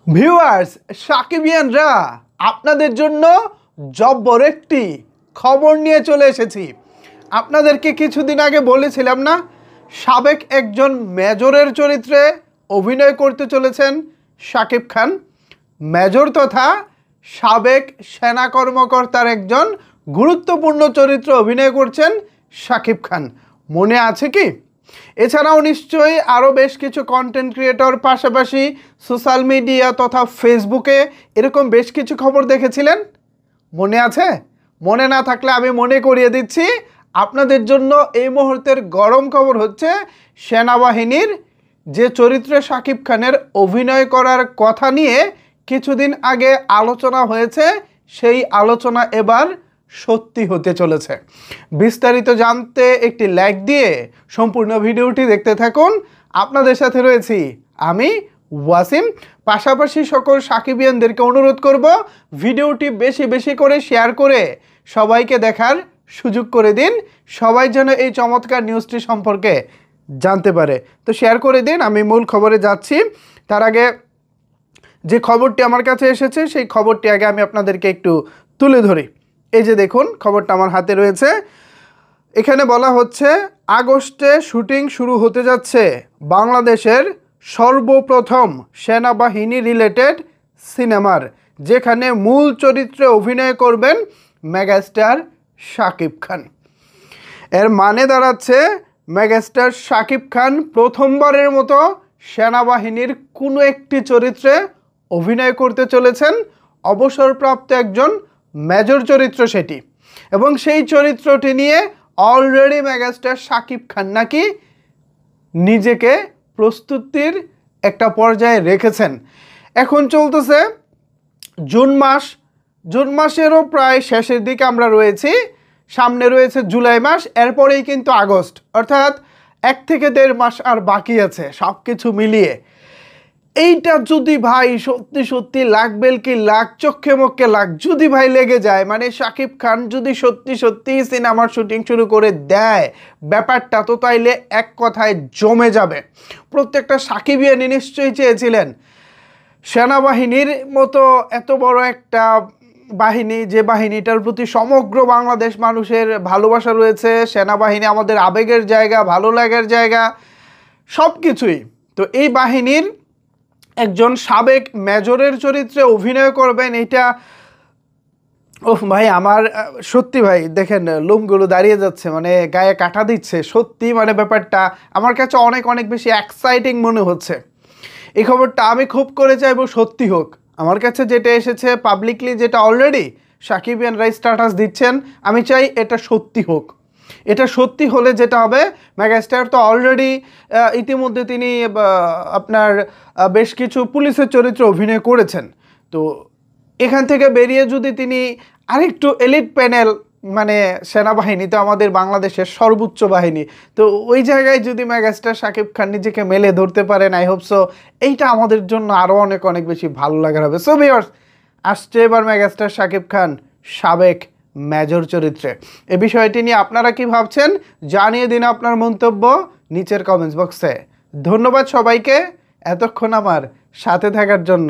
Viewers, সাকিবিয়ানরা আপনাদের জন্য জব্বর একটি খবর নিয়ে চলে এসেছি। আপনাদেরকে কিছুদিন আগে বলেছিলাম না, সাবেক একজন মেজরের চরিত্রে অভিনয় করতে চলেছেন শাকিব খান। মেজর তথা সাবেক সেনা কর্মকর্তার একজন গুরুত্বপূর্ণ চরিত্রে অভিনয় করছেন শাকিব খান। মনে আছে কি? এছাড়াও নিশ্চয়ই আরও বেশ কিছু কন্টেন্ট ক্রিয়েটর, পাশাপাশি সোশ্যাল মিডিয়া তথা ফেসবুকে এরকম বেশ কিছু খবর দেখেছিলেন। মনে আছে? মনে না থাকলে আমি মনে করিয়ে দিচ্ছি। আপনাদের জন্য এই মুহূর্তের গরম খবর হচ্ছে, সেনাবাহিনীর যে চরিত্রে শাকিব খানের অভিনয় করার কথা নিয়ে কিছুদিন আগে আলোচনা হয়েছে, সেই আলোচনা এবার সত্যি হতে চলেছে। বিস্তারিত জানতে একটি লাইক দিয়ে সম্পূর্ণ ভিডিওটি দেখতে থাকুন। আপনাদের সাথে রয়েছি আমি ওয়াসিম। পাশাপাশি সকল সাকিবিয়ানদেরকে অনুরোধ করব, ভিডিওটি বেশি বেশি করে শেয়ার করে সবাইকে দেখার সুযোগ করে দিন, সবাই যেন এই চমৎকার নিউজটি সম্পর্কে জানতে পারে। তো শেয়ার করে দিন। আমি মূল খবরে যাচ্ছি। তার আগে যে খবরটি আমার কাছে এসেছে সেই খবরটি আগে আমি আপনাদেরকে একটু তুলে ধরি। এই যে দেখুন, খবরটা আমার হাতে রয়েছে। এখানে বলা হচ্ছে, আগস্টে শুটিং শুরু হতে যাচ্ছে বাংলাদেশের সর্বপ্রথম সেনাবাহিনী রিলেটেড সিনেমার, যেখানে মূল চরিত্রে অভিনয় করবেন মেগাস্টার শাকিব খান। এর মানে দাঁড়াচ্ছে, মেগাস্টার শাকিব খান প্রথমবারের মতো সেনাবাহিনীর কোনো একটি চরিত্রে অভিনয় করতে চলেছেন। অবসরপ্রাপ্ত একজন মেজর চরিত্র সেটি, এবং সেই চরিত্রটি নিয়ে অলরেডি মেগাস্টার শাকিব খান নাকি নিজেকে প্রস্তুতির একটা পর্যায়ে রেখেছেন। এখন চলতেছে জুন মাসেরও প্রায় শেষের দিকে আমরা রয়েছি, সামনে রয়েছে জুলাই মাস, এরপরেই কিন্তু আগস্ট, অর্থাৎ 1 থেকে 1.5 মাস আর বাকি আছে সব কিছু মিলিয়ে। এইটা যদি ভাই সত্যি সত্যি লাগবেল কি লাগ, চোখে মুখে লাগ যদি ভাই লেগে যায়, মানে শাকিব খান যদি সত্যি সত্যি সিনেমার শুটিং শুরু করে দেয়, ব্যাপারটা তো তাইলে এক কথায় জমে যাবে। প্রত্যেকটা সাকিবিয়ানি নিশ্চয়ই চেয়েছিলেন সেনাবাহিনীর মতো এত বড় একটা বাহিনী, যে বাহিনীটার প্রতি সমগ্র বাংলাদেশ মানুষের ভালোবাসা রয়েছে। সেনাবাহিনী আমাদের আবেগের জায়গা, ভালো লাগার জায়গা, সব কিছুই। তো এই বাহিনীর একজন সাবেক মেজরের চরিত্রে অভিনয় করবেন, এটা ওহ ভাই, আমার সত্যি ভাই দেখেন লোমগুলো দাঁড়িয়ে যাচ্ছে, মানে গায়ে কাটা দিচ্ছে সত্যি। মানে ব্যাপারটা আমার কাছে অনেক অনেক বেশি এক্সাইটিং মনে হচ্ছে। এই খবরটা আমি খুব করে চাইবো সত্যি হোক। আমার কাছে যেটা এসেছে পাবলিকলি, যেটা অলরেডি সাকিবিয়ানরা স্ট্যাটাস দিচ্ছেন, আমি চাই এটা সত্যি হোক। এটা সত্যি হলে যেটা হবে, মেগাস্টার তো অলরেডি ইতিমধ্যে তিনি আপনার বেশ কিছু পুলিশের চরিত্রে অভিনয় করেছেন। তো এখান থেকে বেরিয়ে যদি তিনি আরেকটু এলিট প্যানেল, মানে সেনাবাহিনী তো আমাদের বাংলাদেশের সর্বোচ্চ বাহিনী, তো ওই জায়গায় যদি মেগাস্টার শাকিব খান নিজেকে মেলে ধরতে পারেন, আই হোপ সো, এইটা আমাদের জন্য আরও অনেক অনেক বেশি ভালো লাগার হবে। সো ভিউয়ার্স, আসছে এবার মেগাস্টার শাকিব খান সাবেক মেজর চরিত্রে। এ বিষয়টি নিয়ে আপনারা কি ভাবছেন জানিয়ে দিন আপনার মন্তব্য নিচের কমেন্টস বক্সে। ধন্যবাদ সবাইকে এতক্ষণ আমার সাথে থাকার জন্য।